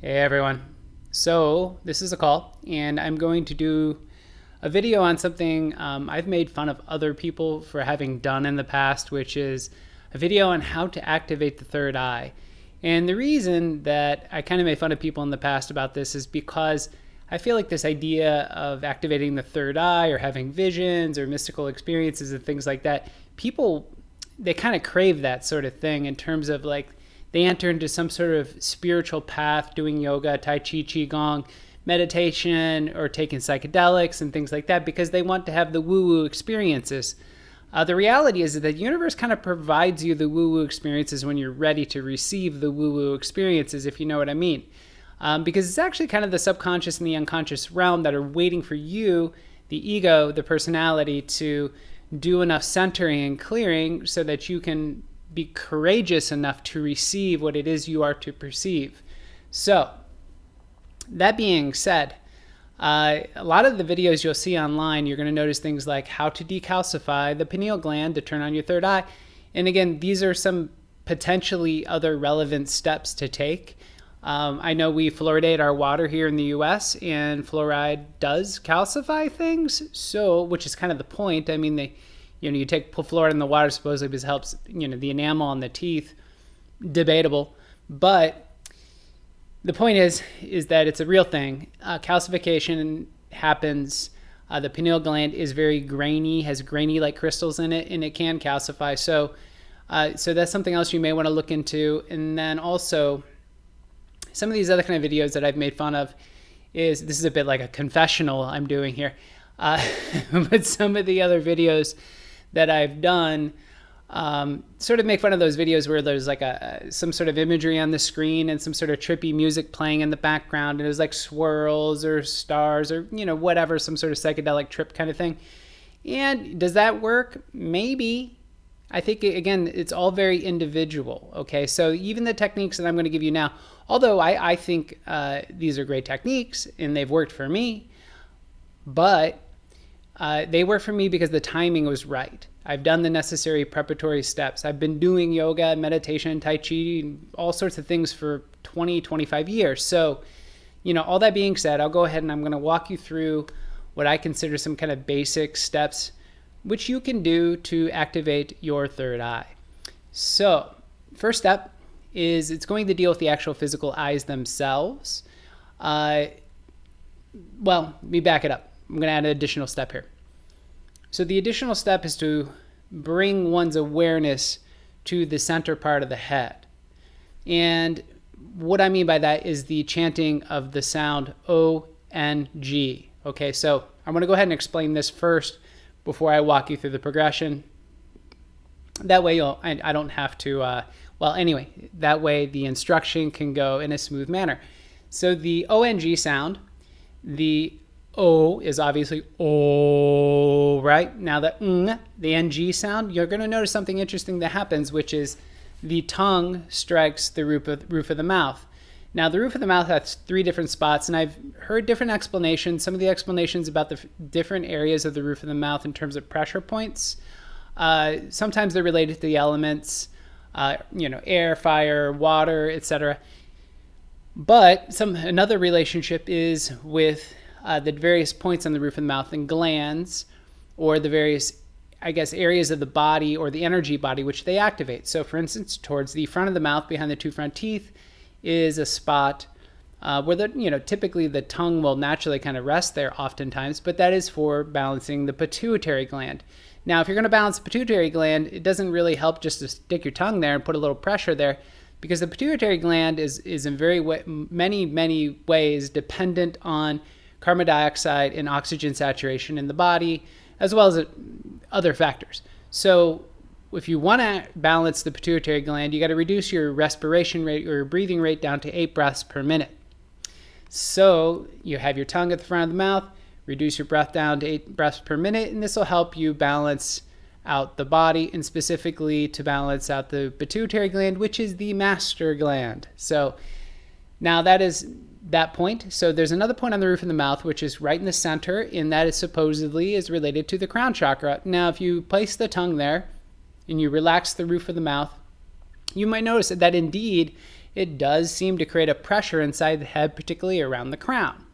Hey everyone. So this is a call, and I'm going to do a video on something I've made fun of other people for having done in the past, which is a video on how to activate the third eye. And the reason that I kind of made fun of people in the past about this is because I feel like this idea of activating the third eye or having visions or mystical experiences and things like that, people, they kind of crave that sort of thing in terms of like they enter into some sort of spiritual path doing yoga, tai chi, qigong, meditation, or taking psychedelics and things like that because they want to have the woo-woo experiences. The reality is that the universe kind of provides you the woo-woo experiences when you're ready to receive the woo-woo experiences, if you know what I mean. Because it's actually kind of the subconscious and the unconscious realm that are waiting for you, the ego, the personality, to do enough centering and clearing so that you can be courageous enough to receive what it is you are to perceive. So, that being said, a lot of the videos you'll see online, you're going to notice things like how to decalcify the pineal gland to turn on your third eye. And again, these are some potentially other relevant steps to take. I know we fluoridate our water here in the US, and fluoride does calcify things, so which is kind of the point. I mean, you take fluoride in the water supposedly because it helps, the enamel on the teeth. Debatable, but the point is that it's a real thing. Calcification happens. The pineal gland is very grainy, has grainy-like crystals in it, and it can calcify. So that's something else you may want to look into. And then also, some of these other kind of videos that I've made fun of this is a bit like a confessional I'm doing here. But some of the other videos that I've done sort of make fun of those videos where there's like some sort of imagery on the screen and some sort of trippy music playing in the background, and there's like swirls or stars or whatever, some sort of psychedelic trip kind of thing. And does that work? Maybe. I think, again, it's all very individual, okay? So even the techniques that I'm going to give you now, although I think these are great techniques and they've worked for me, but they work for me because the timing was right. I've done the necessary preparatory steps. I've been doing yoga, meditation, tai chi, all sorts of things for 20, 25 years. So, all that being said, I'll go ahead and I'm going to walk you through what I consider some kind of basic steps which you can do to activate your third eye. So, first step is it's going to deal with the actual physical eyes themselves. Well, let me back it up. I'm going to add an additional step here. So the additional step is to bring one's awareness to the center part of the head. And what I mean by that is the chanting of the sound O-N-G. Okay, so I'm going to go ahead and explain this first before I walk you through the progression. That way I don't have to, that way the instruction can go in a smooth manner. So the O-N-G sound, the O is obviously O, right? Now the N-G sound, you're going to notice something interesting that happens, which is the tongue strikes the roof of the mouth. Now, the roof of the mouth has 3 different spots, and I've heard different explanations. Some of the explanations about the different areas of the roof of the mouth in terms of pressure points. Sometimes they're related to the elements, air, fire, water, etc. But another relationship is with the various points on the roof of the mouth and glands, or the various, areas of the body or the energy body which they activate. So, for instance, towards the front of the mouth, behind the 2 front teeth, is a spot where typically the tongue will naturally kind of rest there oftentimes, but that is for balancing the pituitary gland. Now, if you're going to balance the pituitary gland, it doesn't really help just to stick your tongue there and put a little pressure there, because the pituitary gland is in many ways dependent on carbon dioxide and oxygen saturation in the body, as well as other factors. So if you want to balance the pituitary gland, you got to reduce your respiration rate or your breathing rate down to 8 breaths per minute. So you have your tongue at the front of the mouth, reduce your breath down to 8 breaths per minute, and this will help you balance out the body, and specifically to balance out the pituitary gland, which is the master gland. So now that is that point. So there's another point on the roof of the mouth, which is right in the center, and that is supposedly is related to the crown chakra. Now, if you place the tongue there and you relax the roof of the mouth, you might notice that indeed it does seem to create a pressure inside the head, particularly around the crown.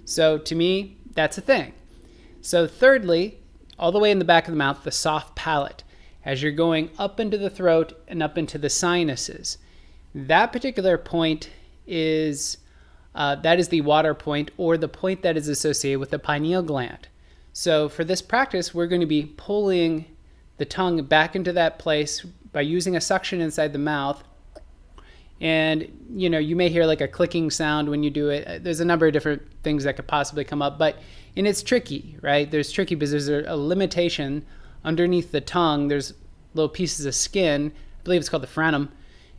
So to me, that's a thing. So thirdly, all the way in the back of the mouth, the soft palate, as you're going up into the throat and up into the sinuses. That particular point is that is the water point, or the point that is associated with the pineal gland. So for this practice, we're going to be pulling the tongue back into that place by using a suction inside the mouth. And, you may hear like a clicking sound when you do it. There's a number of different things that could possibly come up, and it's tricky, right? There's tricky because there's a limitation underneath the tongue. There's little pieces of skin. I believe it's called the frenum.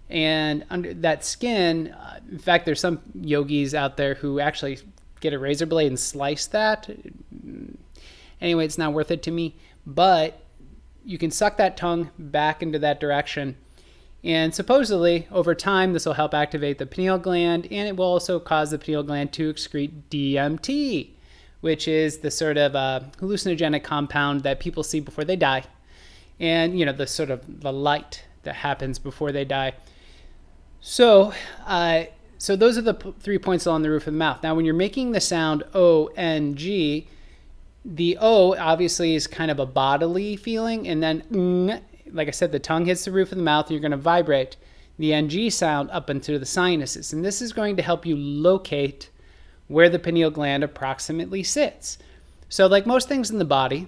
And under that skin, in fact, there's some yogis out there who actually get a razor blade and slice that. Anyway, it's not worth it to me. But you can suck that tongue back into that direction. And supposedly, over time, this will help activate the pineal gland, and it will also cause the pineal gland to excrete DMT, which is the sort of hallucinogenic compound that people see before they die. And, the sort of the light that happens before they die. So those are the 3 points along the roof of the mouth. Now, when you're making the sound O-N-G, the O obviously is kind of a bodily feeling, and then, like I said, the tongue hits the roof of the mouth, and you're going to vibrate the NG sound up into the sinuses. And this is going to help you locate where the pineal gland approximately sits. So like most things in the body,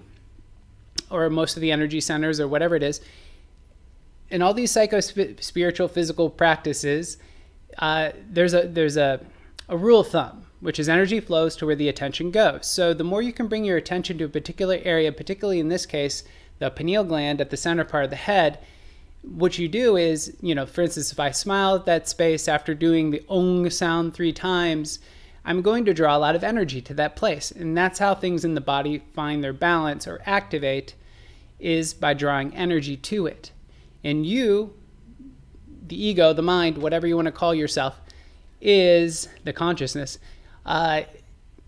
or most of the energy centers, or whatever it is, in all these spiritual physical practices, there's a rule of thumb, which is energy flows to where the attention goes. So the more you can bring your attention to a particular area, particularly in this case, the pineal gland at the center part of the head, what you do is, for instance, if I smile at that space after doing the ong sound 3 times, I'm going to draw a lot of energy to that place. And that's how things in the body find their balance or activate, is by drawing energy to it. And you, the ego, the mind, whatever you want to call yourself, is the consciousness,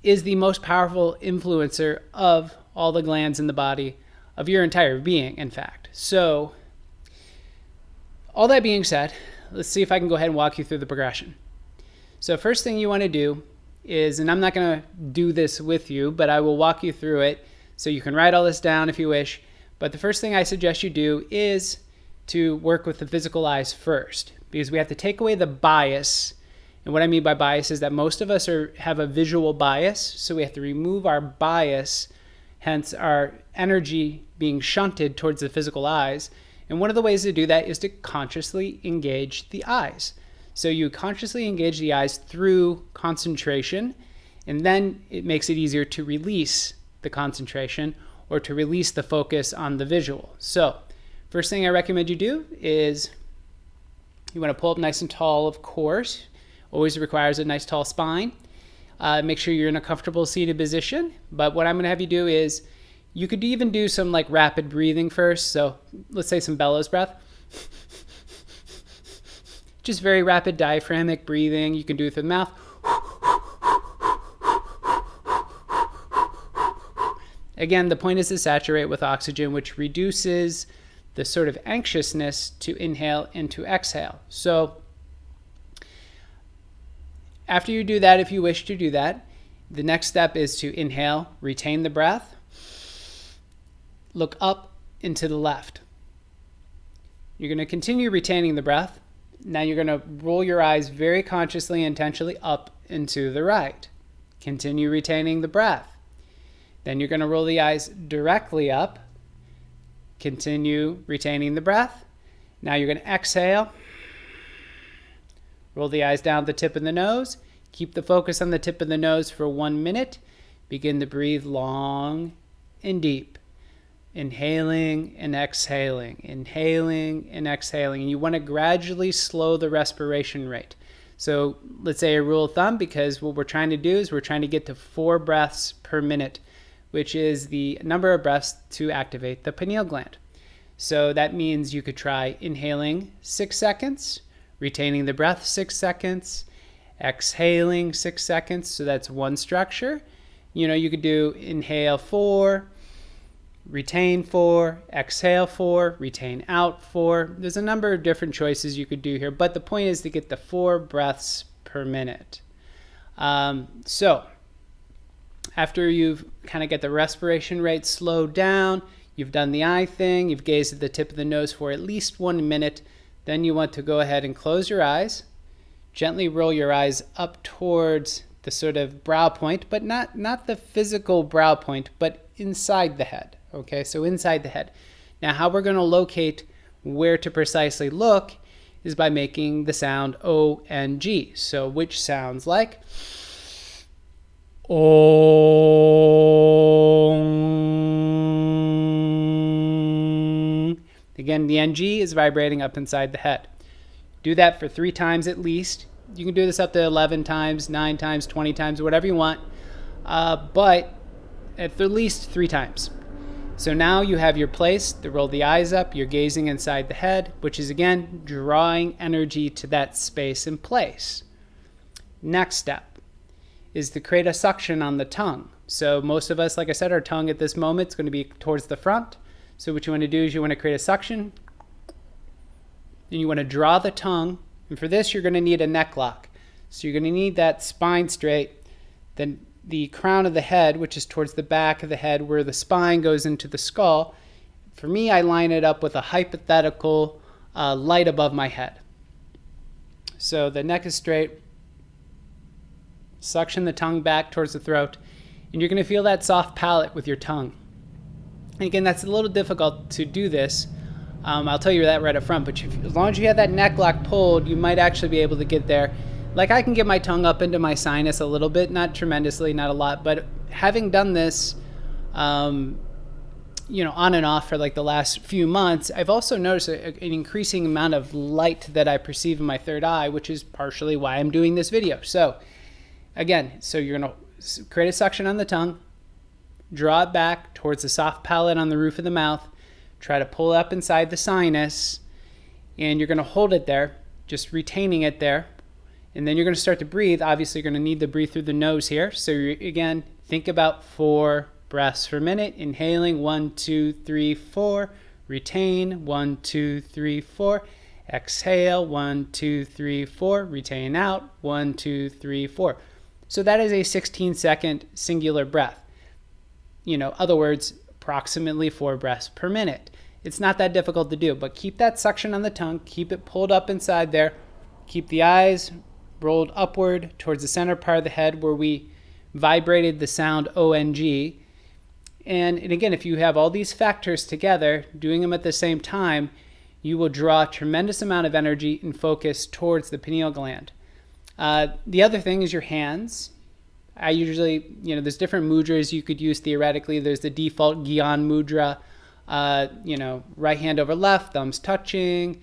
is the most powerful influencer of all the glands in the body, of your entire being, in fact. So, all that being said, let's see if I can go ahead and walk you through the progression. So first thing you want to do is, and I'm not going to do this with you, but I will walk you through it, so you can write all this down if you wish. But the first thing I suggest you do is to work with the physical eyes first, because we have to take away the bias. And what I mean by bias is that most of us have a visual bias, so we have to remove our bias, hence our energy being shunted towards the physical eyes. And one of the ways to do that is to consciously engage the eyes. So you consciously engage the eyes through concentration, and then it makes it easier to release the concentration or to release the focus on the visual. So first thing I recommend you do is you want to pull up nice and tall, of course. Always requires a nice tall spine. Make sure you're in a comfortable seated position. But what I'm going to have you do is, you could even do some like rapid breathing first. So let's say some bellows breath. Just very rapid diaphragmatic breathing. You can do it through the mouth. Again, the point is to saturate with oxygen, which reduces the sort of anxiousness to inhale and to exhale. So after you do that, if you wish to do that, the next step is to inhale, retain the breath, look up and to the left. You're going to continue retaining the breath. Now you're going to roll your eyes very consciously and intentionally up and to the right. Continue retaining the breath. Then you're going to roll the eyes directly up. Continue retaining the breath. Now you're going to exhale. Roll the eyes down the tip of the nose. Keep the focus on the tip of the nose for 1 minute. Begin to breathe long and deep. Inhaling and exhaling. Inhaling and exhaling. And you want to gradually slow the respiration rate. So let's say a rule of thumb, because what we're trying to do is we're trying to get to 4 breaths per minute, which is the number of breaths to activate the pineal gland. So that means you could try inhaling 6 seconds, retaining the breath 6 seconds, exhaling 6 seconds. So that's one structure. You could do inhale 4, retain 4, exhale 4, retain out 4. There's a number of different choices you could do here, but the point is to get the 4 breaths per minute. So after you've kind of get the respiration rate slowed down, you've done the eye thing, you've gazed at the tip of the nose for at least 1 minute, then you want to go ahead and close your eyes, gently roll your eyes up towards the sort of brow point, but not the physical brow point, but inside the head. Okay, so inside the head. Now how we're going to locate where to precisely look is by making the sound O-N-G. So which sounds like Om. Again, the NG is vibrating up inside the head. Do that for 3 times at least. You can do this up to 11 times, 9 times, 20 times, whatever you want, but at the least 3 times. So now you have your place to roll the eyes up, you're gazing inside the head, which is again drawing energy to that space and place. Next step is to create a suction on the tongue. So most of us, like I said, our tongue at this moment is going to be towards the front. So what you want to do is you want to create a suction, and you want to draw the tongue, and for this you're going to need a neck lock. So you're going to need that spine straight, then the crown of the head, which is towards the back of the head where the spine goes into the skull. For me, I line it up with a hypothetical light above my head. So the neck is straight, suction the tongue back towards the throat, and you're going to feel that soft palate with your tongue. And again, that's a little difficult to do this. I'll tell you that right up front, but as long as you have that neck lock pulled, you might actually be able to get there. Like I can get my tongue up into my sinus a little bit, not tremendously, not a lot, but having done this, on and off for like the last few months, I've also noticed an increasing amount of light that I perceive in my third eye, which is partially why I'm doing this video. So again, so you're going to create a suction on the tongue, draw it back towards the soft palate on the roof of the mouth, try to pull it up inside the sinus, and you're going to hold it there, just retaining it there. And then you're going to start to breathe. Obviously, you're going to need to breathe through the nose here. So again, think about 4 breaths per minute. Inhaling, 1, 2, 3, 4. Retain, 1, 2, 3, 4. Exhale, 1, 2, 3, 4. Retain out, 1, 2, 3, 4. So that is a 16-second singular breath. Other words, approximately 4 breaths per minute. It's not that difficult to do, but keep that suction on the tongue. Keep it pulled up inside there. Keep the eyes rolled upward towards the center part of the head where we vibrated the sound O-N-G. And again, if you have all these factors together, doing them at the same time, you will draw a tremendous amount of energy and focus towards the pineal gland. The other thing is your hands. I usually, there's different mudras you could use theoretically. There's the default Gyan mudra, right hand over left, thumbs touching.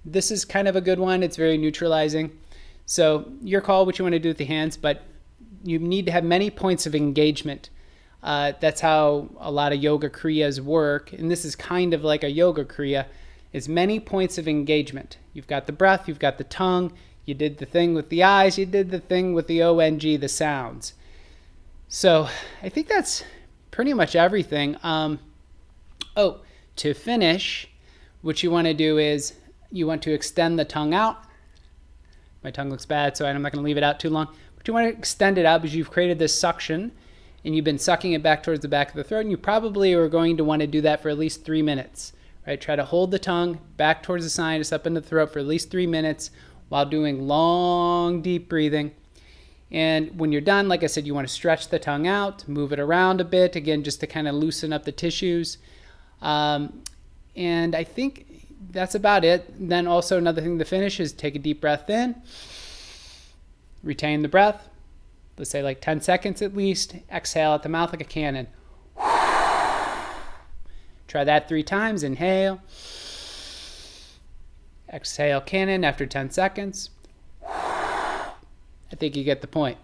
This is kind of a good one. It's very neutralizing. So your call what you want to do with the hands, but you need to have many points of engagement. That's how a lot of yoga kriyas work. And this is kind of like a yoga kriya. It's many points of engagement. You've got the breath, you've got the tongue, you did the thing with the eyes, you did the thing with the O-N-G, the sounds. So I think that's pretty much everything. To finish, what you want to do is you want to extend the tongue out. My tongue looks bad, so I'm not going to leave it out too long. But you want to extend it out because you've created this suction and you've been sucking it back towards the back of the throat, and you probably are going to want to do that for at least 3 minutes. Right? Try to hold the tongue back towards the sinus, up in the throat for at least 3 minutes while doing long, deep breathing. And when you're done, like I said, you want to stretch the tongue out, move it around a bit, again, just to kind of loosen up the tissues. And I think that's about it. Then also another thing to finish is take a deep breath in, retain the breath, let's say like 10 seconds at least, exhale at the mouth like a cannon. Try that 3 times. Inhale, exhale cannon after 10 seconds. I think you get the point.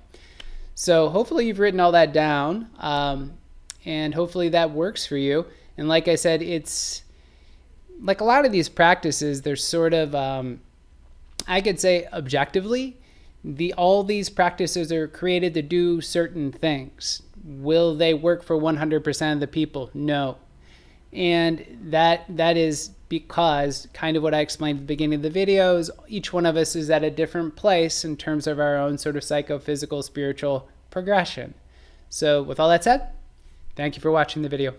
So hopefully you've written all that down, and hopefully that works for you. And like I said, it's like a lot of these practices, they're sort of, I could say objectively, all these practices are created to do certain things. Will they work for 100% of the people? No. And that is because kind of what I explained at the beginning of the video is each one of us is at a different place in terms of our own sort of psychophysical, spiritual progression. So with all that said, thank you for watching the video.